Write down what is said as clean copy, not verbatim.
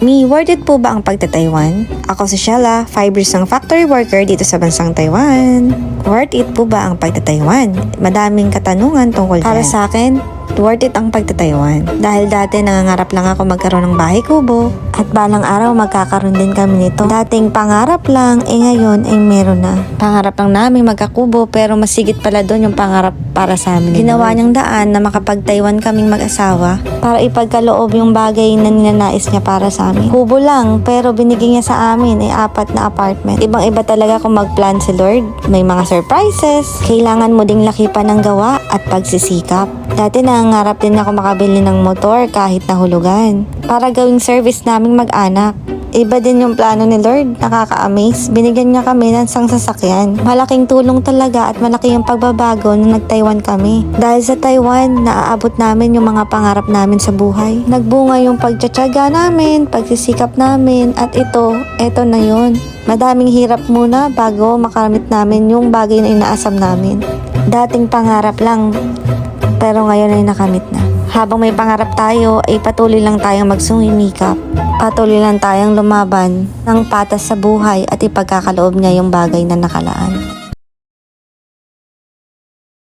Mi, worth it po ba ang pagta-Taiwan? Ako si Shella, 5 years ng factory worker dito sa bansang Taiwan. Worth it po ba ang pagta-Taiwan? Madaming katanungan tungkol dyan. Para sa akin, worth it ang pagta-Taiwan. Dahil dati nangangarap lang ako magkaroon ng bahay kubo at balang araw magkakaroon din kami nito. Dating pangarap lang, ngayon ay meron na. Pangarap lang namin magkakubo pero masigit pala doon yung pangarap para sa amin. Ginawa niyang daan na makapag-Taiwan kaming mag-asawa para ipagkaloob yung bagay na ninanais niya para sa amin. Kubo lang pero binigay niya sa amin ay 4 na apartment. Ibang-iba talaga kung mag-plan si Lord. May mga surprises. Kailangan mo ding lakipan ng gawa at pagsisikap. Dati nangangarap din ako makabili ng motor kahit nahulugan para gawing service naming mag-anak. Iba din yung plano ni Lord, nakaka-amaze. Binigyan niya kami ng isang sasakyan. Malaking tulong talaga at malaki yung pagbabago nung nag-Taiwan kami. Dahil sa Taiwan, naaabot namin yung mga pangarap namin sa buhay. Nagbunga yung pagtsatsaga namin, pagsisikap namin, at ito na yun. Madaming hirap muna bago makamit namin yung bagay na inaasam namin. Dating pangarap lang, pero ngayon ay nakamit na. Habang may pangarap tayo, ay patuloy lang tayong magsumikap. Patuloy lang tayong lumaban ng patas sa buhay at ipagkakaloob niya yung bagay na nakalaan.